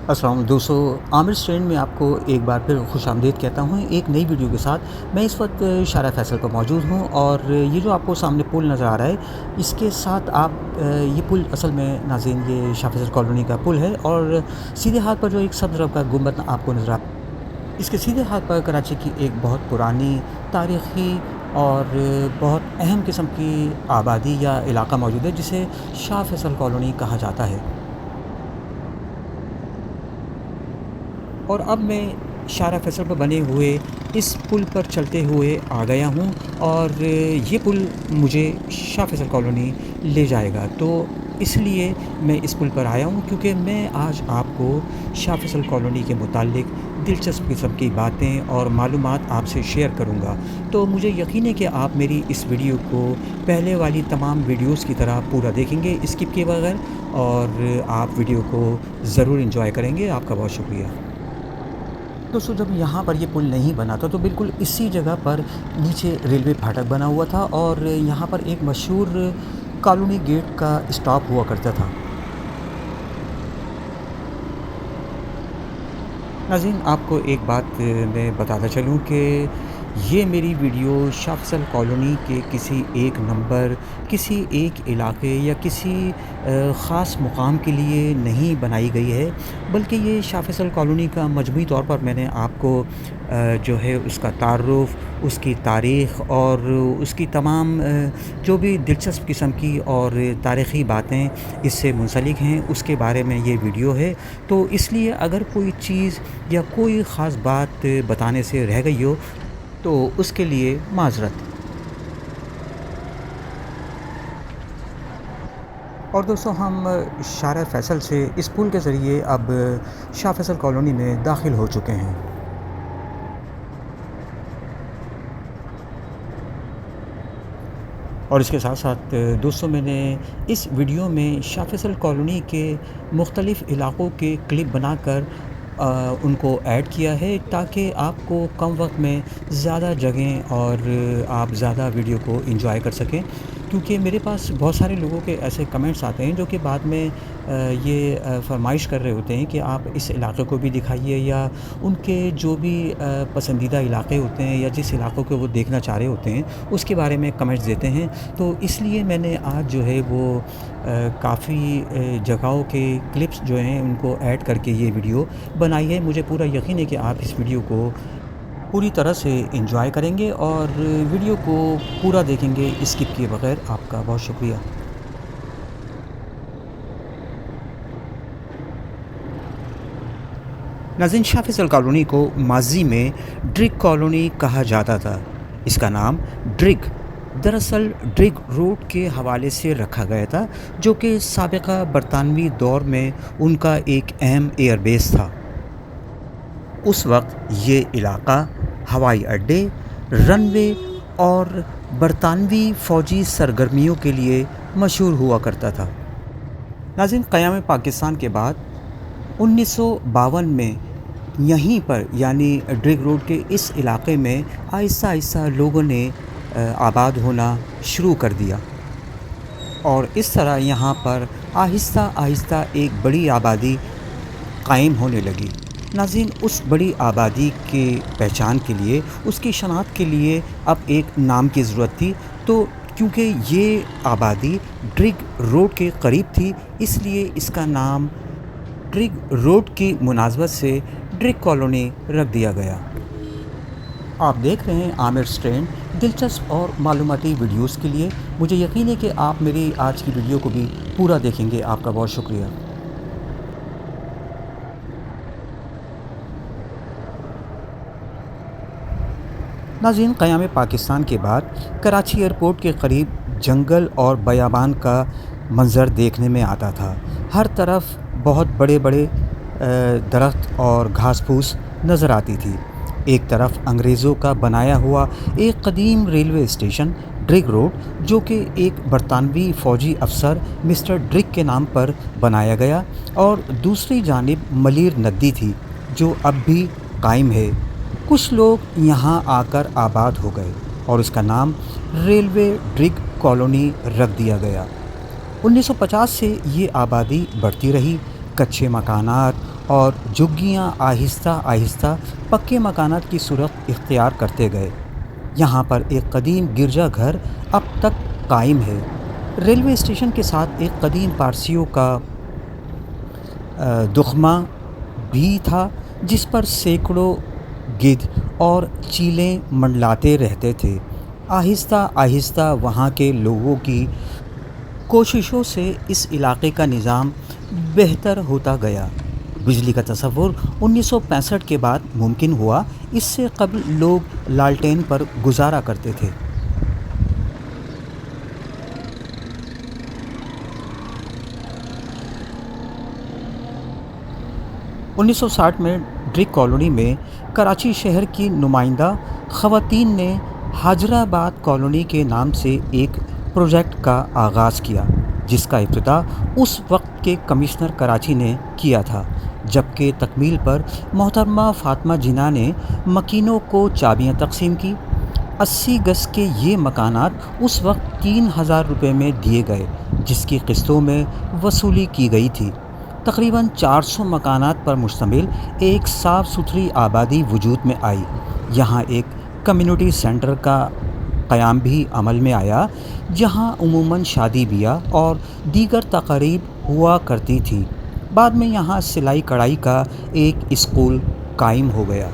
السلام علیکم دوستو، عامر اسٹرینڈ میں آپ کو ایک بار پھر خوش آمدید کہتا ہوں ایک نئی ویڈیو کے ساتھ۔ میں اس وقت شارع فیصل پر موجود ہوں اور یہ جو آپ کو سامنے پل نظر آ رہا ہے، اس کے ساتھ آپ یہ پل اصل میں ناظرین یہ شاہ فیصل کالونی کا پل ہے، اور سیدھے ہاتھ پر جو ایک سبز رنگ کا گنبد آپ کو نظر آ رہا ہے، اس کے سیدھے ہاتھ پر کراچی کی ایک بہت پرانی تاریخی اور بہت اہم قسم کی آبادی یا علاقہ موجود ہے جسے شاہ فیصل کالونی کہا جاتا ہے۔ اور اب میں شارع فیصل پر بنے ہوئے اس پل پر چلتے ہوئے آ گیا ہوں، اور یہ پل مجھے شاہ فیصل کالونی لے جائے گا، تو اس لیے میں اس پل پر آیا ہوں کیونکہ میں آج آپ کو شاہ فیصل کالونی کے متعلق دلچسپ قسم کی باتیں اور معلومات آپ سے شیئر کروں گا۔ تو مجھے یقین ہے کہ آپ میری اس ویڈیو کو پہلے والی تمام ویڈیوز کی طرح پورا دیکھیں گے اسکپ کیے بغیر، اور آپ ویڈیو کو ضرور انجوائے کریں گے۔ آپ کا بہت شکریہ۔ دوستو، جب یہاں پر یہ پل نہیں بنا تھا تو بالکل اسی جگہ پر نیچے ریلوے پھاٹک بنا ہوا تھا، اور یہاں پر ایک مشہور کالونی گیٹ کا اسٹاپ ہوا کرتا تھا۔ ناظرین، آپ کو ایک بات میں بتاتا چلوں کہ یہ میری ویڈیو شاہ فیصل کالونی کے کسی ایک نمبر، کسی ایک علاقے یا کسی خاص مقام کے لیے نہیں بنائی گئی ہے، بلکہ یہ شاہ فیصل کالونی کا مجموعی طور پر میں نے آپ کو جو ہے اس کا تعارف، اس کی تاریخ اور اس کی تمام جو بھی دلچسپ قسم کی اور تاریخی باتیں اس سے منسلک ہیں اس کے بارے میں یہ ویڈیو ہے۔ تو اس لیے اگر کوئی چیز یا کوئی خاص بات بتانے سے رہ گئی ہو تو اس کے لیے معذرت۔ اور دوستو، ہم شارع فیصل سے اس پل کے ذریعے اب شاہ فیصل کالونی میں داخل ہو چکے ہیں۔ اور اس کے ساتھ ساتھ دوستو، میں نے اس ویڈیو میں شاہ فیصل کالونی کے مختلف علاقوں کے کلپ بنا کر ان کو ایڈ کیا ہے تاکہ آپ کو کم وقت میں زیادہ جگہیں اور آپ زیادہ ویڈیو کو انجوائے کر سکیں، کیونکہ میرے پاس بہت سارے لوگوں کے ایسے کمنٹس آتے ہیں جو کہ بعد میں یہ فرمائش کر رہے ہوتے ہیں کہ آپ اس علاقے کو بھی دکھائیے، یا ان کے جو بھی پسندیدہ علاقے ہوتے ہیں یا جس علاقوں کو وہ دیکھنا چاہ رہے ہوتے ہیں اس کے بارے میں کمنٹس دیتے ہیں۔ تو اس لیے میں نے آج جو ہے وہ کافی جگہوں کے کلپس جو ہیں ان کو ایڈ کر کے یہ ویڈیو بنائی ہے۔ مجھے پورا یقین ہے کہ آپ اس ویڈیو کو پوری طرح سے انجوائے کریں گے اور ویڈیو کو پورا دیکھیں گے اسکپ کیے بغیر۔ آپ کا بہت شکریہ۔ ناظرین، شاہ فیصل کالونی کو ماضی میں ڈرگ کالونی کہا جاتا تھا۔ اس کا نام ڈرگ دراصل ڈرگ روڈ کے حوالے سے رکھا گیا تھا، جو کہ سابقہ برطانوی دور میں ان کا ایک اہم ایئر بیس تھا۔ اس وقت یہ علاقہ ہوائی اڈے، رن وے اور برطانوی فوجی سرگرمیوں کے لیے مشہور ہوا کرتا تھا۔ ناظرین، قیام پاکستان کے بعد 1952 میں یہیں پر یعنی ڈرگ روڈ کے اس علاقے میں آہستہ آہستہ لوگوں نے آباد ہونا شروع کر دیا، اور اس طرح یہاں پر آہستہ آہستہ ایک بڑی آبادی قائم ہونے لگی۔ ناظرین، اس بڑی آبادی کے پہچان کے لیے، اس کی شناخت کے لیے اب ایک نام کی ضرورت تھی، تو کیونکہ یہ آبادی ڈرگ روڈ کے قریب تھی اس لیے اس کا نام ڈرگ روڈ کی مناسبت سے ڈرگ کالونی رکھ دیا گیا۔ آپ دیکھ رہے ہیں عامر اسٹرینڈ، دلچسپ اور معلوماتی ویڈیوز کے لیے۔ مجھے یقین ہے کہ آپ میری آج کی ویڈیو کو بھی پورا دیکھیں گے۔ آپ کا بہت شکریہ۔ ناظرین، قیام پاکستان کے بعد کراچی ایئرپورٹ کے قریب جنگل اور بیابان کا منظر دیکھنے میں آتا تھا۔ ہر طرف بہت بڑے بڑے درخت اور گھاس پھوس نظر آتی تھی۔ ایک طرف انگریزوں کا بنایا ہوا ایک قدیم ریلوے اسٹیشن ڈرگ روڈ، جو کہ ایک برطانوی فوجی افسر مسٹر ڈرگ کے نام پر بنایا گیا، اور دوسری جانب ملیر ندی تھی جو اب بھی قائم ہے۔ کچھ لوگ یہاں آ کر آباد ہو گئے اور اس کا نام ریلوے ڈرگ کالونی رکھ دیا گیا۔ 1950 سے یہ آبادی بڑھتی رہی، کچے مکانات اور جھگیاں آہستہ آہستہ پکے مکانات کی صورت اختیار کرتے گئے۔ یہاں پر ایک قدیم گرجا گھر اب تک قائم ہے۔ ریلوے اسٹیشن کے ساتھ ایک قدیم پارسیوں کا دخمہ بھی تھا جس پر سینکڑوں گدھ اور چیلیں منڈلاتے رہتے تھے۔ آہستہ آہستہ وہاں کے لوگوں کی کوششوں سے اس علاقے کا نظام بہتر ہوتا گیا۔ بجلی کا تصور 1965 کے بعد ممکن ہوا، اس سے قبل لوگ لالٹین پر گزارا کرتے تھے۔ 1960 میں ڈرگ کالونی میں کراچی شہر کی نمائندہ خواتین نے حاجر آباد کالونی کے نام سے ایک پروجیکٹ کا آغاز کیا، جس کا افتتاح اس وقت کے کمشنر کراچی نے کیا تھا، جبکہ تکمیل پر محترمہ فاطمہ جناح نے مکینوں کو چابیاں تقسیم کی۔ 80 گز کے یہ مکانات اس وقت 3000 روپے میں دیے گئے، جس کی قسطوں میں وصولی کی گئی تھی۔ تقریباً 400 مکانات پر مشتمل ایک صاف ستھری آبادی وجود میں آئی۔ یہاں ایک کمیونٹی سینٹر کا قیام بھی عمل میں آیا، جہاں عموماً شادی بیاہ اور دیگر تقاریب ہوا کرتی تھیں۔ بعد میں یہاں سلائی کڑھائی کا ایک اسکول قائم ہو گیا۔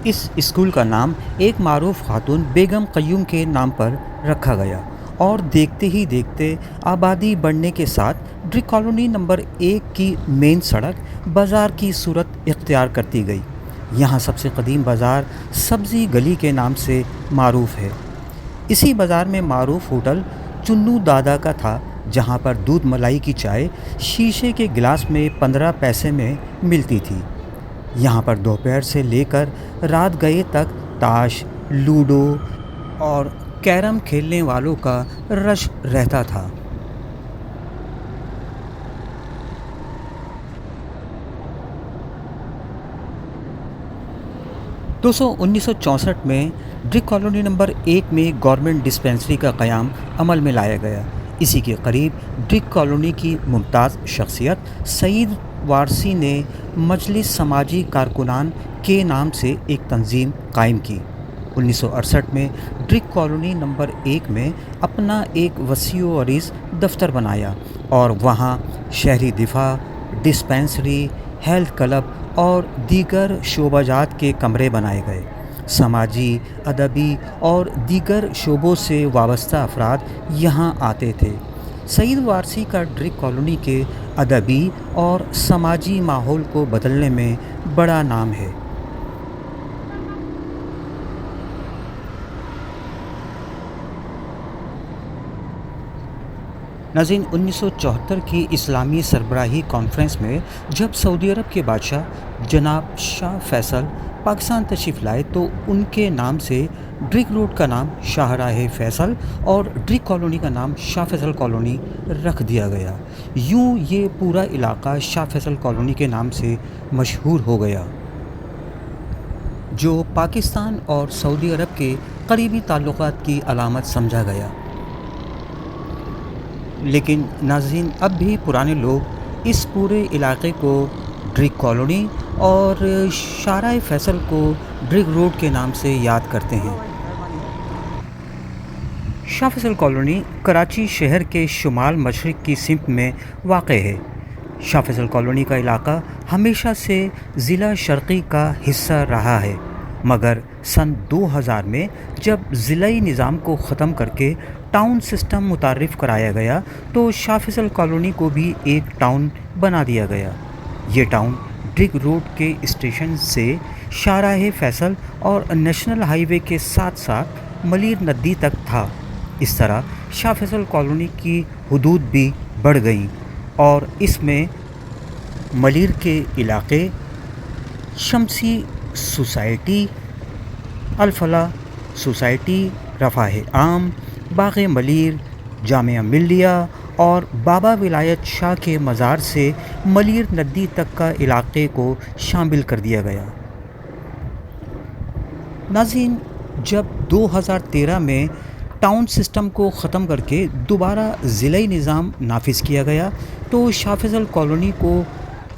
اس اسکول کا نام ایک معروف خاتون بیگم قیوم کے نام پر رکھا گیا، اور دیکھتے ہی دیکھتے آبادی بڑھنے کے ساتھ ڈرگ کالونی نمبر 1 کی مین سڑک بازار کی صورت اختیار کرتی گئی۔ یہاں سب سے قدیم بازار سبزی گلی کے نام سے معروف ہے۔ اسی بازار میں معروف ہوٹل چنو دادا کا تھا، جہاں پر دودھ ملائی کی چائے شیشے کے گلاس میں 15 پیسے میں ملتی تھی۔ یہاں پر دوپہر سے لے کر رات گئے تک تاش، لوڈو اور کیرم کھیلنے والوں کا رش رہتا تھا۔ دوستو، 1964 میں ڈرگ کالونی نمبر 1 میں گورنمنٹ ڈسپینسری کا قیام عمل میں لایا گیا۔ اسی کے قریب ڈرگ کالونی کی ممتاز شخصیت سعید وارثی نے مجلس سماجی کارکنان کے نام سے ایک تنظیم قائم کی۔ 1968 میں ڈرگ کالونی نمبر 1 میں اپنا ایک وسیع و عریض دفتر بنایا، اور وہاں شہری دفاع، ڈسپینسری، ہیلتھ کلب اور دیگر شعبہ جات کے کمرے بنائے گئے۔ سماجی، ادبی اور دیگر شعبوں سے وابستہ افراد یہاں آتے تھے۔ سعید وارثی کا ڈرگ کالونی کے ادبی اور سماجی ماحول کو بدلنے میں بڑا نام ہے۔ ناظرین، 1974 کی اسلامی سربراہی کانفرنس میں جب سعودی عرب کے بادشاہ جناب شاہ فیصل پاکستان تشریف لائے تو ان کے نام سے ڈرگ روڈ کا نام شاہراہ فیصل اور ڈرگ کالونی کا نام شاہ فیصل کالونی رکھ دیا گیا۔ یوں یہ پورا علاقہ شاہ فیصل کالونی کے نام سے مشہور ہو گیا، جو پاکستان اور سعودی عرب کے قریبی تعلقات کی علامت سمجھا گیا۔ لیکن ناظرین، اب بھی پرانے لوگ اس پورے علاقے کو ڈرگ کالونی اور شاہراہ فیصل کو ڈرگ روڈ کے نام سے یاد کرتے ہیں۔ شاہ فیصل کالونی کراچی شہر کے شمال مشرق کی سمت میں واقع ہے۔ شاہ فیصل کالونی کا علاقہ ہمیشہ سے ضلع شرقی کا حصہ رہا ہے، مگر سن 2000 میں جب ضلعی نظام کو ختم کر کے ٹاؤن سسٹم متعارف کرایا گیا تو شاہ فیصل کالونی کو بھی ایک ٹاؤن بنا دیا گیا۔ یہ ٹاؤن ڈرگ روڈ کے اسٹیشن سے شاہراہ فیصل اور نیشنل ہائی وے کے ساتھ ساتھ ملیر ندی تک تھا۔ اس طرح شاہ فیصل کالونی کی حدود بھی بڑھ گئیں، اور اس میں ملیر کے علاقے شمسی سوسائٹی، الفلاح سوسائٹی، رفاہ عام، باغ ملیر، جامعہ ملیہ اور بابا ولایت شاہ کے مزار سے ملیر ندی تک کا علاقے کو شامل کر دیا گیا۔ ناظرین، جب 2013 میں ٹاؤن سسٹم کو ختم کر کے دوبارہ ضلعی نظام نافذ کیا گیا تو شاہ فیصل کالونی کو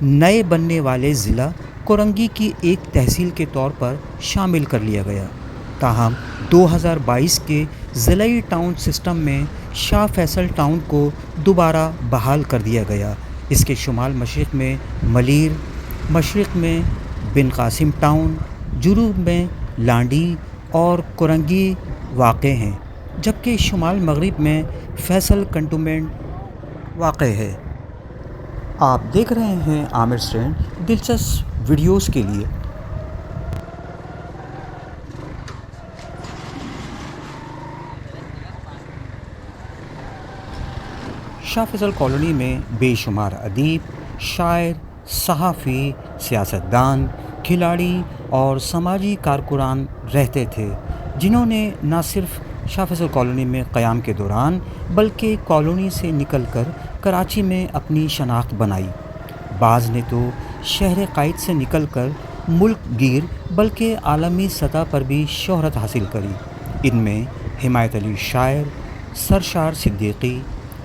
نئے بننے والے ضلع کورنگی کی ایک تحصیل کے طور پر شامل کر لیا گیا۔ تاہم 2022 کے ضلعی ٹاؤن سسٹم میں شاہ فیصل ٹاؤن کو دوبارہ بحال کر دیا گیا۔ اس کے شمال مشرق میں ملیر، مشرق میں بن قاسم ٹاؤن، جنوب میں لانڈی اور کورنگی واقع ہیں، جبکہ شمال مغرب میں فیصل کنٹونمنٹ واقع ہے۔ آپ دیکھ رہے ہیں عامر اسٹینڈ، دلچسپ ویڈیوز کے لیے۔ شاہ فیصل کالونی میں بے شمار ادیب، شاعر، صحافی، سیاستدان، کھلاڑی اور سماجی کارکنان رہتے تھے، جنہوں نے نہ صرف شاہ فیصل کالونی میں قیام کے دوران بلکہ کالونی سے نکل کر کراچی میں اپنی شناخت بنائی۔ بعض نے تو شہر قائد سے نکل کر ملک گیر بلکہ عالمی سطح پر بھی شہرت حاصل کری۔ ان میں حمایت علی شاعر، سرشار صدیقی،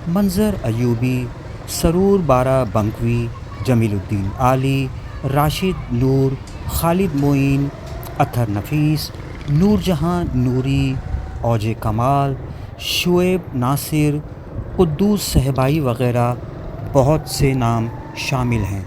منظر ایوبی، سرور بارہ بنکوی، جمیل الدین عالی، راشد نور، خالد معین، اطہر نفیس، نور جہاں نوری، اوج کمال، شعیب ناصر، قدوس صہبائی وغیرہ بہت سے نام شامل ہیں۔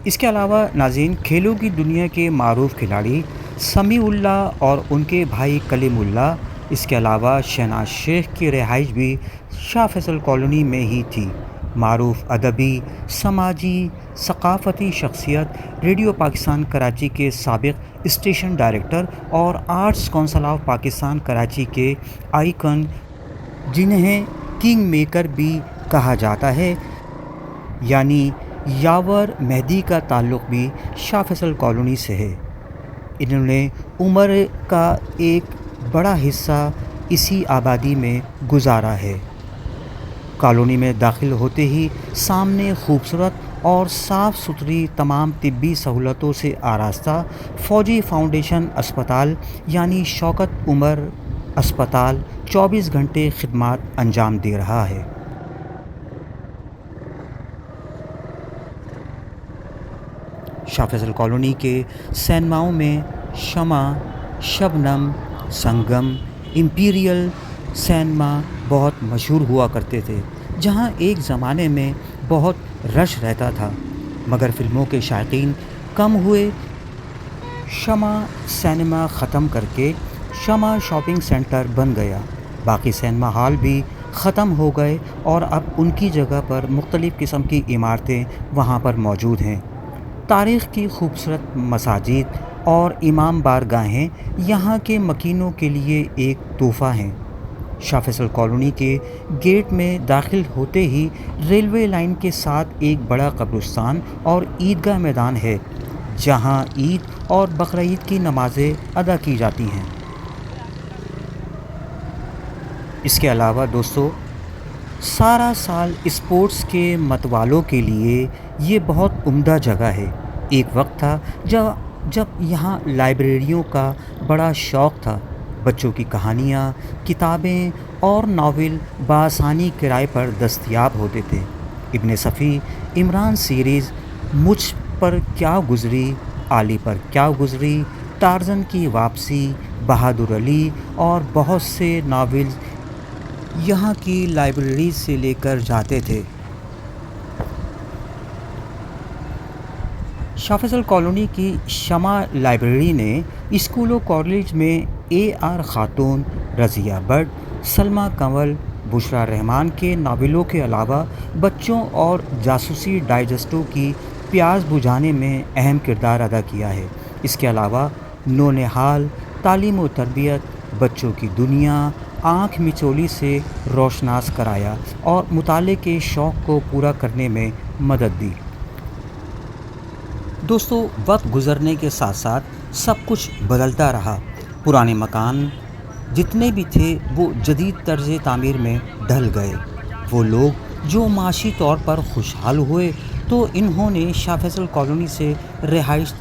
اس کے علاوہ ناظرین، کھیلوں کی دنیا کے معروف کھلاڑی سمیع اللہ اور ان کے بھائی کلیم اللہ، اس کے علاوہ شہناز شیخ کی رہائش بھی شاہ فیصل کالونی میں ہی تھی۔ معروف ادبی، سماجی، ثقافتی شخصیت، ریڈیو پاکستان کراچی کے سابق اسٹیشن ڈائریکٹر اور arts council of Pakistan Karachi کے آئیکن، جنہیں کنگ میکر بھی کہا جاتا ہے، یعنی یاور مہدی کا تعلق بھی شاہ فیصل کالونی سے ہے۔ انہوں نے عمر کا ایک بڑا حصہ اسی آبادی میں گزارا ہے۔ کالونی میں داخل ہوتے ہی سامنے خوبصورت اور صاف ستھری تمام طبی سہولتوں سے آراستہ فوجی فاؤنڈیشن اسپتال یعنی شوکت عمر اسپتال 24 گھنٹے خدمات انجام دے رہا ہے۔ شاہ فیصل کالونی کے سینماؤں میں شمع، شبنم، سنگم، امپیریل سینما بہت مشہور ہوا کرتے تھے، جہاں ایک زمانے میں بہت رش رہتا تھا، مگر فلموں کے شائقین کم ہوئے۔ شمع سینما ختم کر کے شمع شاپنگ سینٹر بن گیا، باقی سینما ہال بھی ختم ہو گئے اور اب ان کی جگہ پر مختلف قسم کی عمارتیں وہاں پر موجود ہیں۔ تاریخ کی خوبصورت مساجد اور امام بارگاہیں یہاں کے مکینوں کے لیے ایک تحفہ ہیں۔ شاہ فیصل کالونی کے گیٹ میں داخل ہوتے ہی ریلوے لائن کے ساتھ ایک بڑا قبرستان اور عیدگاہ میدان ہے، جہاں عید اور بقرعید کی نمازیں ادا کی جاتی ہیں۔ اس کے علاوہ دوستو، سارا سال اسپورٹس کے متوالوں کے لیے یہ بہت عمدہ جگہ ہے۔ ایک وقت تھا جب یہاں لائبریریوں کا بڑا شوق تھا۔ بچوں کی کہانیاں، کتابیں اور ناول بآسانی کرائے پر دستیاب ہوتے تھے۔ ابن صفی، عمران سیریز، مجھ پر کیا گزری، علی پر کیا گزری، ٹارزن کی واپسی، بہادر علی اور بہت سے ناولز یہاں کی لائبریری سے لے کر جاتے تھے۔ شاہ فیصل کالونی کی شمع لائبریری نے اسکول و کالج میں AR خاتون، رضیہ بٹ، سلمیٰ کنول، بشریٰ رحمان کے ناولوں کے علاوہ بچوں اور جاسوسی ڈائجسٹوں کی پیاس بجھانے میں اہم کردار ادا کیا ہے۔ اس کے علاوہ نونہال، تعلیم و تربیت، بچوں کی دنیا، آنکھ مچولی سے روشناس کرایا اور مطالعے کے شوق کو پورا کرنے میں مدد دی۔ دوستو، وقت گزرنے کے ساتھ ساتھ سب کچھ بدلتا رہا۔ پرانے مکان جتنے بھی تھے وہ جدید طرز تعمیر میں ڈھل گئے۔ وہ لوگ جو معاشی طور پر خوشحال ہوئے تو انہوں نے شاہ فیصل کالونی سے رہائش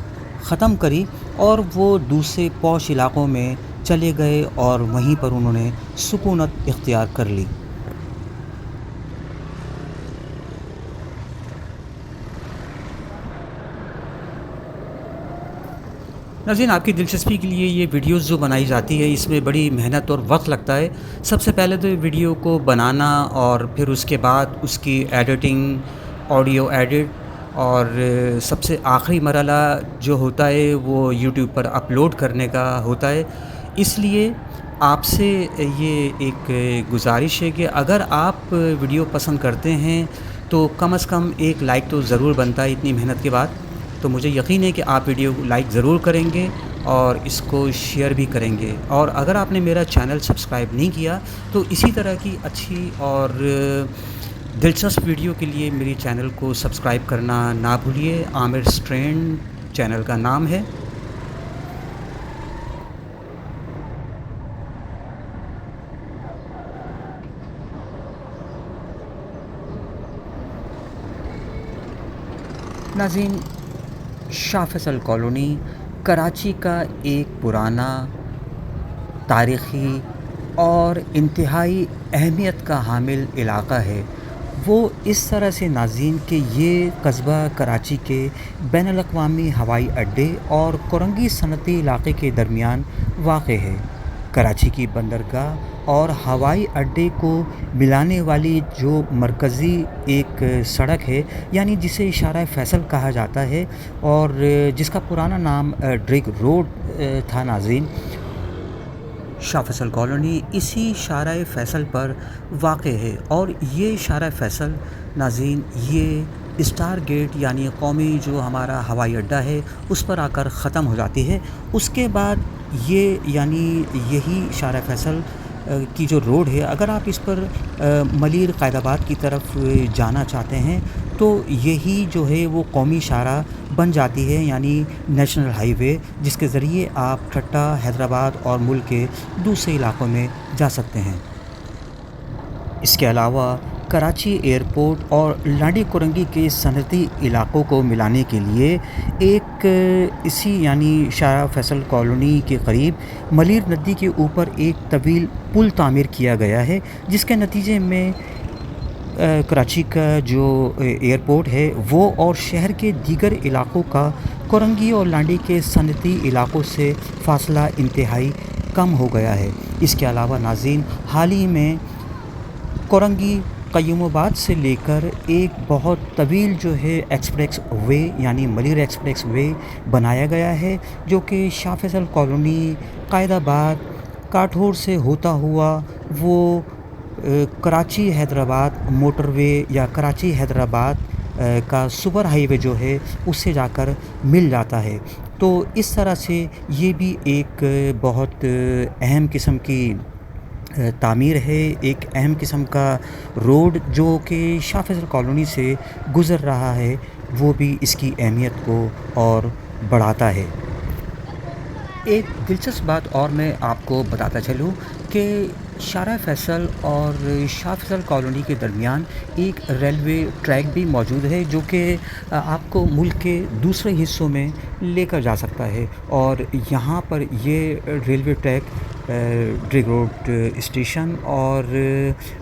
ختم کری اور وہ دوسرے پوش علاقوں میں چلے گئے اور وہیں پر انہوں نے سکونت اختیار کر لی۔ ناظرین، آپ کی دلچسپی کے لیے یہ ویڈیوز جو بنائی جاتی ہے اس میں بڑی محنت اور وقت لگتا ہے۔ سب سے پہلے تو ویڈیو کو بنانا اور پھر اس کے بعد اس کی ایڈیٹنگ، آڈیو ایڈٹ، اور سب سے آخری مرحلہ جو ہوتا ہے وہ یوٹیوب پر اپلوڈ کرنے کا ہوتا ہے۔ اس لیے آپ سے یہ ایک گزارش ہے کہ اگر آپ ویڈیو پسند کرتے ہیں تو کم از کم ایک لائک تو ضرور بنتا ہے اتنی محنت کے بعد۔ تو مجھے یقین ہے کہ آپ ویڈیو کو لائک ضرور کریں گے اور اس کو شیئر بھی کریں گے، اور اگر آپ نے میرا چینل سبسکرائب نہیں کیا تو اسی طرح کی اچھی اور دلچسپ ویڈیو کے لیے میری چینل کو سبسکرائب کرنا نہ بھولیے۔ عامر اسٹرینڈ چینل کا نام ہے۔ ناظرین، شاہ فیصل کالونی کراچی کا ایک پرانا، تاریخی اور انتہائی اہمیت کا حامل علاقہ ہے۔ وہ اس طرح سے ناظرین کہ یہ قصبہ کراچی کے بین الاقوامی ہوائی اڈے اور کورنگی صنعتی علاقے کے درمیان واقع ہے۔ کراچی کی بندرگاہ اور ہوائی اڈے کو ملانے والی جو مرکزی ایک سڑک ہے، یعنی جسے اشارہ فیصل کہا جاتا ہے اور جس کا پرانا نام ڈرگ روڈ تھا ناظرین، شاہ فیصل کالونی اسی شارع فیصل پر واقع ہے۔ اور یہ شارع فیصل ناظرین یہ اسٹار گیٹ یعنی قومی جو ہمارا ہوائی اڈہ ہے اس پر آ کر ختم ہو جاتی ہے۔ اس کے بعد یہ یعنی یہی شارع فیصل کی جو روڈ ہے، اگر آپ اس پر ملیر قائد آباد کی طرف جانا چاہتے ہیں تو یہی جو ہے وہ قومی شاہراہ بن جاتی ہے، یعنی نیشنل ہائی وے، جس کے ذریعے آپ ٹھٹہ، حیدرآباد اور ملک کے دوسرے علاقوں میں جا سکتے ہیں۔ اس کے علاوہ کراچی ایئرپورٹ اور لانڈی کرنگی کے صنعتی علاقوں کو ملانے کے لیے ایک اسی یعنی شاہ فیصل کالونی کے قریب ملیر ندی کے اوپر ایک طویل پل تعمیر کیا گیا ہے، جس کے نتیجے میں کراچی کا جو ایئرپورٹ ہے وہ اور شہر کے دیگر علاقوں کا کرنگی اور لانڈی کے صنعتی علاقوں سے فاصلہ انتہائی کم ہو گیا ہے۔ اس کے علاوہ ناظرین، حال ہی میں کرنگی قیوم آباد سے لے کر ایک بہت طویل جو ہے ایکسپریس وے یعنی ملیر ایکسپریس وے بنایا گیا ہے، جو کہ شاہ فیصل کالونی، قائد آباد، کاٹھور سے ہوتا ہوا وہ کراچی حیدرآباد موٹر وے یا کراچی حیدرآباد کا سپر ہائی وے جو ہے اس سے جا کر مل جاتا ہے۔ تو اس طرح سے یہ بھی ایک بہت اہم قسم کی تعمیر ہے، ایک اہم قسم کا روڈ جو کہ شاہ فیصل کالونی سے گزر رہا ہے، وہ بھی اس کی اہمیت کو اور بڑھاتا ہے۔ ایک دلچسپ بات اور میں آپ کو بتاتا چلوں کہ شارع فیصل اور شاہ فیصل کالونی کے درمیان ایک ریلوے ٹریک بھی موجود ہے، جو کہ آپ کو ملک کے دوسرے حصوں میں لے کر جا سکتا ہے، اور یہاں پر یہ railway track drug road station اور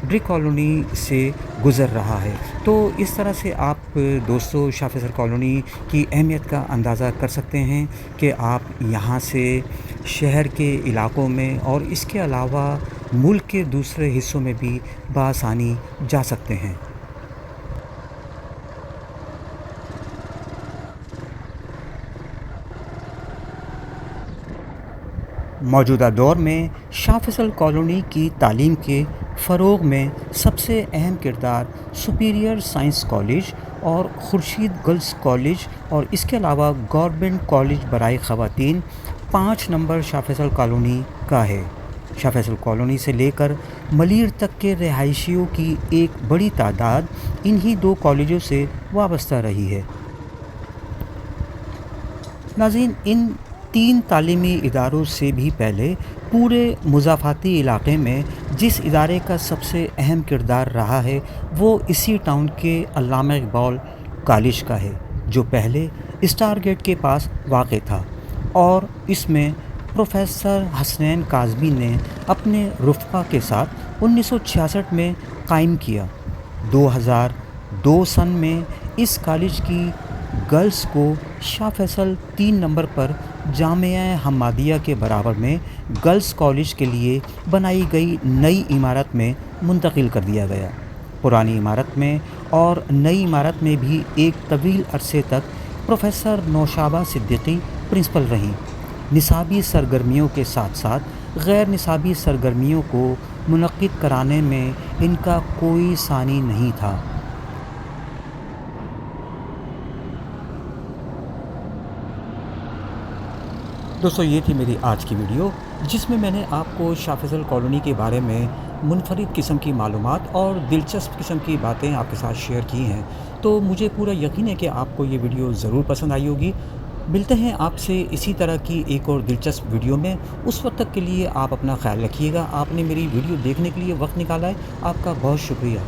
ڈرگ کالونی سے گزر رہا ہے۔ تو اس طرح سے آپ دوستو شاہ فیصل کالونی کی اہمیت کا اندازہ کر سکتے ہیں کہ آپ یہاں سے شہر کے علاقوں میں اور اس کے علاوہ ملک کے دوسرے حصوں میں بھی بآسانی جا سکتے ہیں۔ موجودہ دور میں شاہ فیصل کالونی کی تعلیم کے فروغ میں سب سے اہم کردار سپیریئر سائنس کالج اور خورشید گرلز کالج اور اس کے علاوہ گورنمنٹ کالج برائے خواتین 5 نمبر شاہ فیصل کالونی کا ہے۔ شاہ فیصل کالونی سے لے کر ملیر تک کے رہائشیوں کی ایک بڑی تعداد انہی 2 کالجوں سے وابستہ رہی ہے۔ ناظرین، ان 3 تعلیمی اداروں سے بھی پہلے پورے مضافاتی علاقے میں جس ادارے کا سب سے اہم کردار رہا ہے وہ اسی ٹاؤن کے علامہ اقبال کالج کا ہے، جو پہلے اسٹار گیٹ کے پاس واقع تھا، اور اس میں پروفیسر حسنین کاظمی نے اپنے رفقا کے ساتھ 1966 میں قائم کیا۔ 2002 سن میں اس کالج کی گرلز کو شاہ فیصل 3 نمبر پر جامعہ حمادیہ کے برابر میں گرلز کالج کے لیے بنائی گئی نئی عمارت میں منتقل کر دیا گیا۔ پرانی عمارت میں اور نئی عمارت میں بھی ایک طویل عرصے تک پروفیسر نوشابہ صدیقی پرنسپل رہیں۔ نصابی سرگرمیوں کے ساتھ ساتھ غیر نصابی سرگرمیوں کو منعقد کرانے میں ان کا کوئی ثانی نہیں تھا۔ دوستو، یہ تھی میری آج کی ویڈیو، جس میں میں نے آپ کو شاہ فیصل کالونی کے بارے میں منفرد قسم کی معلومات اور دلچسپ قسم کی باتیں آپ کے ساتھ شیئر کی ہیں۔ تو مجھے پورا یقین ہے کہ آپ کو یہ ویڈیو ضرور پسند آئی ہوگی۔ ملتے ہیں آپ سے اسی طرح کی ایک اور دلچسپ ویڈیو میں۔ اس وقت تک کے لیے آپ اپنا خیال رکھیے گا۔ آپ نے میری ویڈیو دیکھنے کے لیے وقت نکالا ہے، آپ کا بہت شکریہ۔